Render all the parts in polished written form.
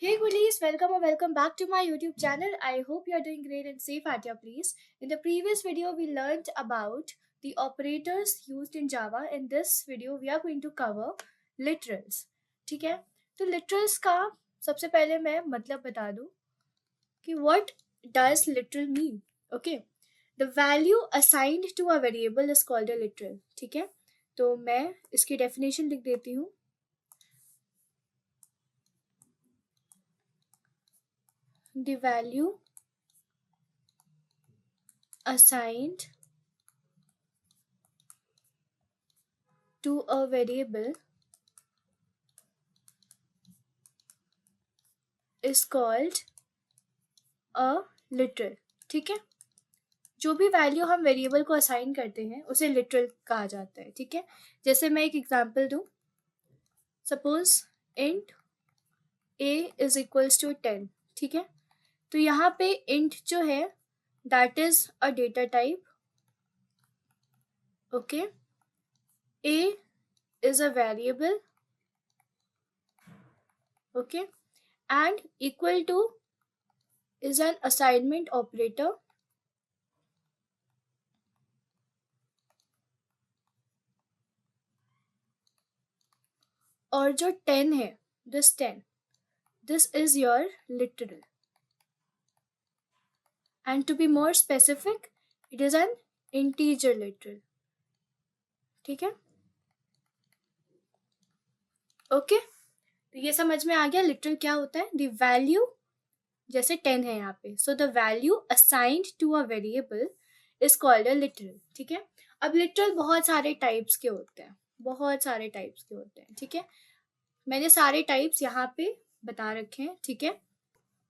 Hey Gulis, welcome or welcome back to my YouTube channel. I hope you are doing great and safe at your place. In the previous video, we learned about the operators used in Java. In this video, we are going to cover literals. ठीक है? तो literals का सबसे पहले मैं मतलब बता दूं कि what does literal mean? Okay. The value assigned to a variable is called a literal. ठीक है? तो मैं इसकी definition लिख देती हूँ. The value assigned to a variable is called a literal. ठीक है, जो भी वैल्यू हम वेरिएबल को असाइन करते हैं उसे लिटरल कहा जाता है. ठीक है, जैसे मैं एक एग्जांपल दूं. Suppose int a is equals to 10. ठीक है, तो यहाँ पे इंट जो है that is a data type. Okay, a is a variable. Okay, and equal to is an assignment operator. और जो 10 है, this 10, this is your literal. And to be more specific, it is an integer literal. ठीक है, okay. तो ये समझ में आ गया लिटरल क्या होता है. द वैल्यू, जैसे 10 है यहाँ पे, so the value assigned to a variable is called a literal. ठीक है, अब लिटरल बहुत सारे टाइप्स के होते हैं, बहुत सारे टाइप्स के होते हैं. ठीक है, मैंने सारे टाइप्स यहाँ पे बता रखे हैं. ठीक है,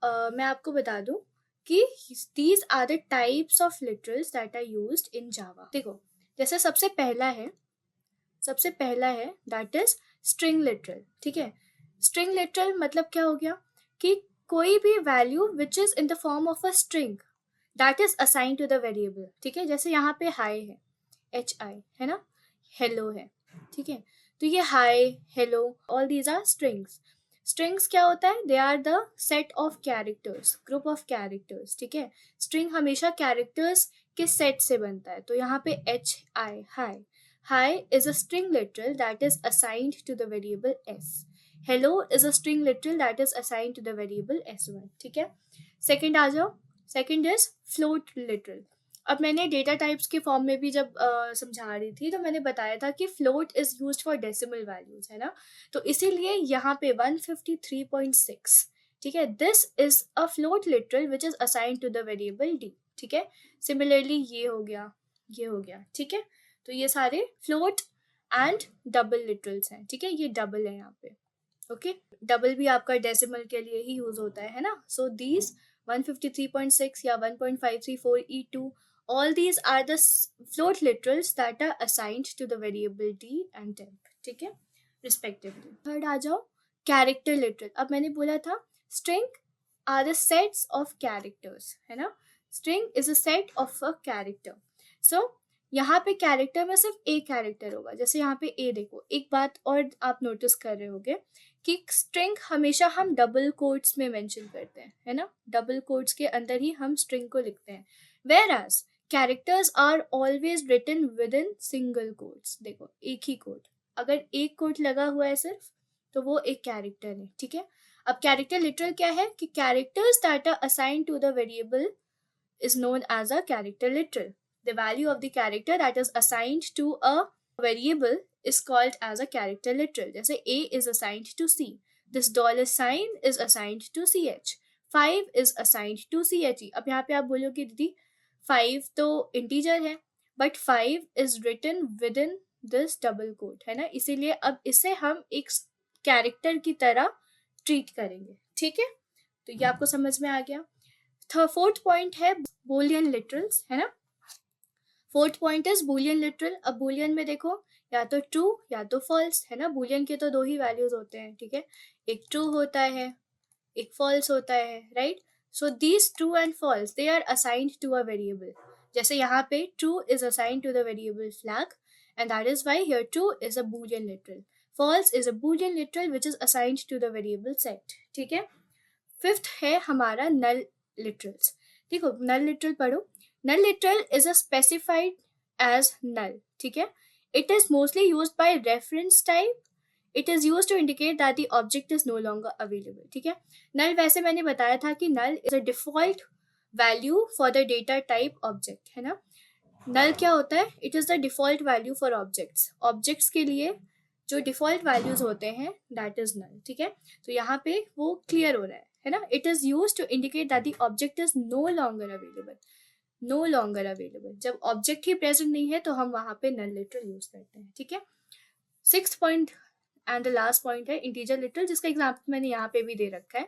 मैं आपको बता दूं कि these are the types of literals that are used in Java. देखो, जैसे सबसे पहला है दैट इज स्ट्रिंग लिटरल. ठीक है, स्ट्रिंग लिटरल मतलब क्या हो गया कि कोई भी value which is in the form of a string that is assign to the variable. ठीक है, जैसे यहाँ पे हाई है, HI है ना, हेलो है. ठीक है, तो ये hi, hello, all these are strings. Strings क्या होता है, they are the set of characters, group of characters. ठीक है, स्ट्रिंग हमेशा कैरेक्टर्स के सेट से बनता है. तो यहाँ पे HI, high is a string literal that is assigned to the variable s. hello is a string literal that is assigned to the variable s1. ठीक है, सेकंड आ जाओ. Second is float literal. अब मैंने डेटा टाइप्स के form में भी जब समझा रही थी तो मैंने बताया था कि float is used for decimal values, है ना. तो इसीलिए यहाँ पे 153.6. ठीक है, this is a float literal which is assigned to the variable d. ठीक है, सिमिलरली ये हो गया, ये हो गया. ठीक है, तो ये सारे फ्लोट एंड डबल लिटरल्स हैं. ठीक है, ये डबल है यहाँ पे. ओके, डबल भी आपका डेसिमल के लिए ही यूज होता है ना. सो दीज 153.6 या 1.534 all these are the float literals that are assigned to the variable d and temp. ठीक है, respectively. थर्ड आ जाओ, कैरेक्टर लिटरल. अब मैंने बोला था string are the sets of characters, है ना. string is a set of a character. so यहाँ पे कैरेक्टर में सिर्फ एक कैरेक्टर होगा. जैसे यहाँ पे ए देखो, एक बात और आप नोटिस कर रहे होगे कि स्ट्रिंग हमेशा हम डबल कोट्स में मेंशन करते हैं, है ना. डबल कोट्स के अंदर ही हम स्ट्रिंग को लिखते हैं. Whereas characters are always written within single quotes. देखो, एक ही कोट, अगर एक कोट लगा हुआ है सिर्फ तो वो एक कैरेक्टर है. ठीक है, अब कैरेक्टर लिटरल क्या है कि characters that are assigned to the variable is known as a character literal. The value of the character that is assigned to a variable is called as a character literal. जैसे A is assigned to C. This dollar sign is assigned to CH. 5 is assigned to CHE. अब यहाँ पे आप बोलोगे दीदी 5 तो integer है, but 5 is written within this double quote, है ना. इसीलिए अब इसे हम एक कैरेक्टर की तरह ट्रीट करेंगे. ठीक है, तो ये आपको समझ में आ गया. फोर्थ पॉइंट है बूलियन लिटरल्स, है ना. Fourth point is Boolean literal. अब बूलियन में देखो, या तो ट्रू या तो फॉल्स, है ना. बूलियन के तो दो ही वैल्यूज होते हैं. ठीक है, एक ट्रू होता है, एक फॉल्स होता है, right. So these true and false they are assigned to a variable. जैसे यहाँ पे true is assigned to the variable flag and that is why here true is a boolean literal. False is a boolean literal which is assigned to the variable set. ठीक है, fifth है हमारा नल literals. देखो null literal पढ़ो। Null literal is a specified as null, ठीक है। It is mostly used by reference type. It is used to indicate that the object is no longer available, ठीक है। नल वैसे मैंने बताया था कि null is a default value for the data type object, है ना। नल क्या होता है? It is the default value for objects. Objects के लिए जो डिफॉल्ट वैल्यूज होते हैं दैट इज नल, ठीक है। तो यहाँ पे वो क्लियर हो रहा है ना। It is use to indicate that the object is no longer available. No longer available, जब ऑब्जेक्ट ही प्रेजेंट नहीं है तो हम वहां पे नल लिटरल यूज करते हैं, ठीक है। Six point and the last point है इंटीजर लिटरल, जिसका एग्जाम्पल मैंने यहाँ पे भी दे रखा है।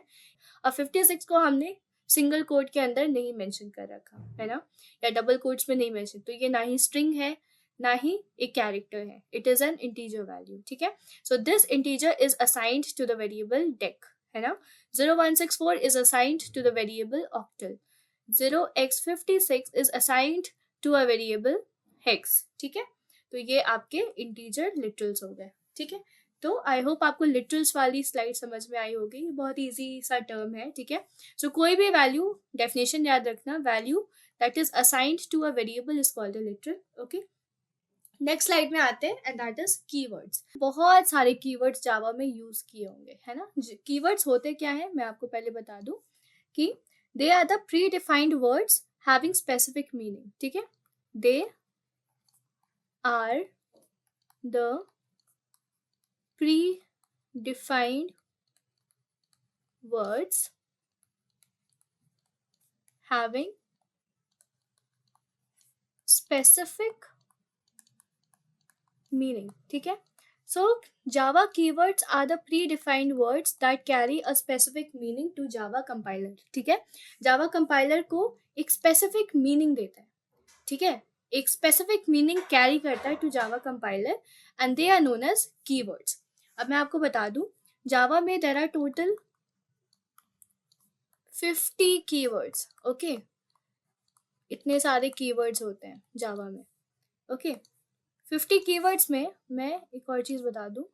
और 56 को हमने सिंगल कोट के अंदर नहीं मेंशन कर रखा है ना, या डबल कोट्स में नहीं मेंशन, तो ये ना ही स्ट्रिंग है ना ही एक कैरेक्टर है, it is an integer value, ठीक है। So this integer is assigned to the variable dec, है ना। 0164 is assigned to the variable octal. 0x56 is assigned to a variable hex, ठीक है। तो ये आपके इंटीजर लिटरल्स हो गए, ठीक है। तो आई होप आपको लिटरल्स वाली स्लाइड समझ में आई होगी, बहुत इजी सा टर्म है, ठीक है। सो कोई भी वैल्यू, डेफिनेशन याद रखना, value that is assigned to a variable is called a literal, okay. Next slide में आते हैं एंड दैट इज कीवर्ड्स। बहुत सारे कीवर्ड्स जावा में यूज किए होंगे, है ना। कीवर्ड्स होते क्या है मैं आपको पहले बता दूं कि they are the predefined words having specific meaning, ठीक है। They are the pre-defined words having specific meaning, ठीक है। So Java keywords are the predefined words that carry a specific meaning to Java compiler, ठीक है। Java compiler को एक specific meaning देता है, ठीक है, एक specific meaning carry करता है to Java compiler and they are known as keywords। अब मैं आपको बता दूं, Java में there are total 50 keywords, okay. इतने सारे कीवर्ड्स होते हैं जावा में, ओके। 50 कीवर्ड्स में मैं एक और चीज बता दूं,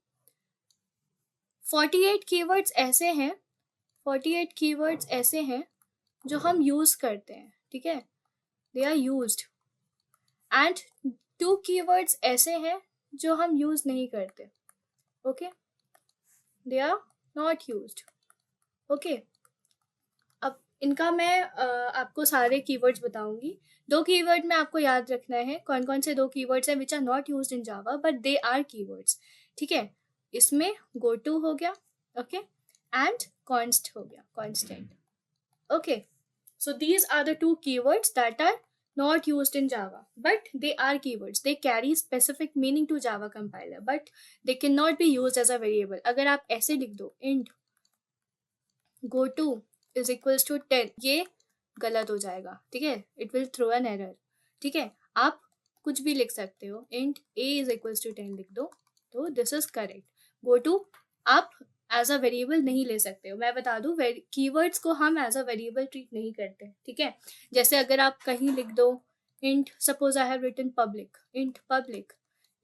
48 कीवर्ड्स ऐसे हैं, 48 कीवर्ड्स ऐसे हैं जो हम यूज करते हैं, ठीक है, they are used. And 2 keywords ऐसे हैं जो हम यूज नहीं करते, okay, they are not used, okay. अब इनका मैं आपको सारे कीवर्ड्स बताऊंगी। 2 कीवर्ड में आपको याद रखना है कौन कौन से 2 कीवर्ड्स हैं which are not used in Java but they are keywords, ठीक है। इसमें गो टू हो गया, ओके, एंड कॉन्स्ट हो गया, constant, okay. So these are the 2 keywords that are not used in Java, but they are keywords. They carry specific meaning to Java compiler, but they cannot be used as a variable. अगर आप ऐसे लिख दो int go to is equals to 10, ये गलत हो जाएगा, ठीक है, it will throw an error, ठीक है। आप कुछ भी लिख सकते हो, int a is equals to 10 लिख दो, तो this is correct. Goto आप एज अ वेरिएबल नहीं ले सकते हो, मैं बता दूं कीवर्ड्स को हम एज अ वेरिएबल ट्रीट नहीं करते, ठीक है। जैसे अगर आप कहीं लिख दो int suppose I have written public, int public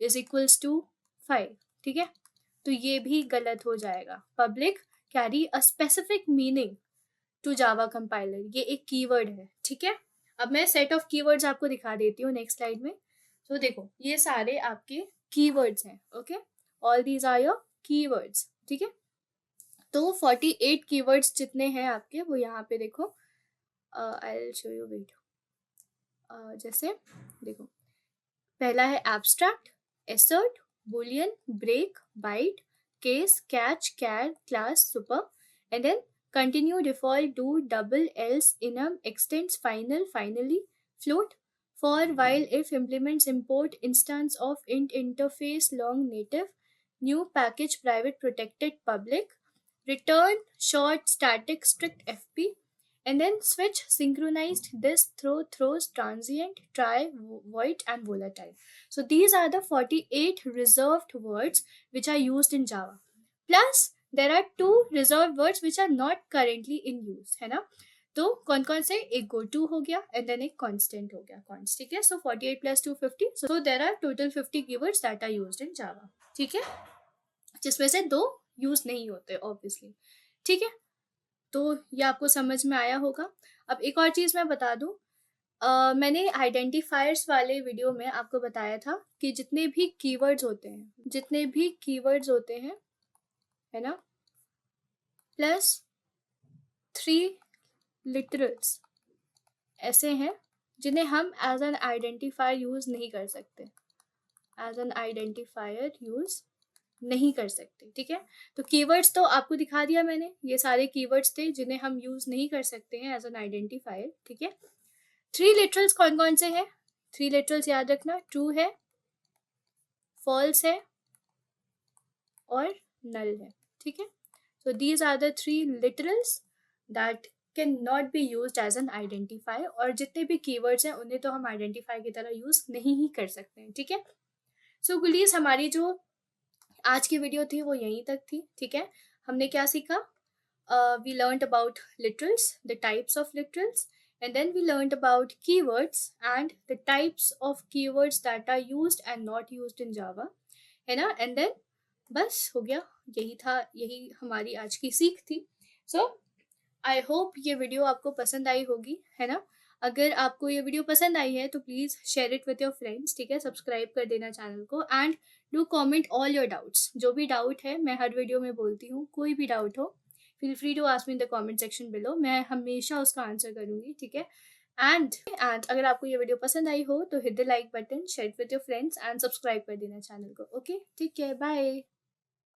is equals to 5, ठीक है, तो ये भी गलत हो जाएगा। Public carry a specific meaning to Java compiler, ये एक कीवर्ड है, ठीक है। अब मैं सेट ऑफ कीवर्ड्स आपको दिखा देती हूँ नेक्स्ट स्लाइड में। तो देखो ये सारे आपके कीवर्ड्स हैं, okay, all these are your keywords, ठीक है। तो 48 कीवर्ड्स जितने हैं आपके वो यहाँ पे देखो, I will show you, wait, जैसे देखो पहला है abstract, assert, boolean, break, byte, case, catch, char, class, super, and then continue, default, do, double, else, enum, extends, final, finally, float, for, while, if, implements, import, instance of, int, interface, long, native, new, package, private, protected, public, return, short, static, strict, fp, and then switch, synchronized, this, throw, throws, transient, try, void, and volatile. So these are the 48 reserved words which are used in Java. Plus there are 2 reserved words which are not currently in use, है ना। तो कौन कौन से, एक go to हो गया and then एक constant हो गया, const, ठीक है। सो 48 plus 2 50, so there are total 50 keywords that are used in Java, ठीक है, जिसमें से 2 यूज नहीं होते ऑब्वियसली, ठीक है। तो ये आपको समझ में आया होगा। अब एक और चीज़ मैं बता दूँ, मैंने आइडेंटिफायर्स वाले वीडियो में आपको बताया था कि जितने भी कीवर्ड्स होते हैं, है ना, प्लस 3 लिटरल्स ऐसे हैं जिन्हें हम एज एन आइडेंटिफायर यूज़ नहीं कर सकते, ठीक है। तो कीवर्ड्स तो आपको दिखा दिया मैंने, ये सारे कीवर्ड्स थे जिन्हें हम यूज़ नहीं कर सकते हैं एज एन आइडेंटिफायर, ठीक है। 3 लिटरल्स कौन कौन से हैं? 3 लिटरल्स याद रखना, ट्रू है, फॉल्स है और नल है, ठीक है। So these are the 3 literals that can not be use as an identifier, और जितने भी कीवर्ड्स हैं उन्हें तो हम आइडेंटिफाई की तरह यूज नहीं ही कर सकते हैं, ठीक है। सो गुलीज, हमारी जो आज की वीडियो थी वो यहीं तक थी, ठीक है। हमने क्या सीखा? We learned about literals, the types of literals, and then we learned about keywords and the types of keywords that are used and not used in Java, है ना। and then बस हो गया, यही हमारी आज की सीख थी। सो आई होप ये वीडियो आपको पसंद आई होगी, है ना। अगर आपको ये वीडियो पसंद आई है तो please share it with your friends, ठीक है। सब्सक्राइब कर देना चैनल को and do comment all your doubts. जो भी डाउट है मैं हर वीडियो में बोलती हूँ, कोई भी डाउट हो feel free to ask me in the comment section below, मैं हमेशा उसका आंसर करूँगी, ठीक है। एंड अगर आपको ये वीडियो पसंद आई हो तो hit the like button, share it with your friends and subscribe कर देना चैनल को। ओके, ठीक है, बाय।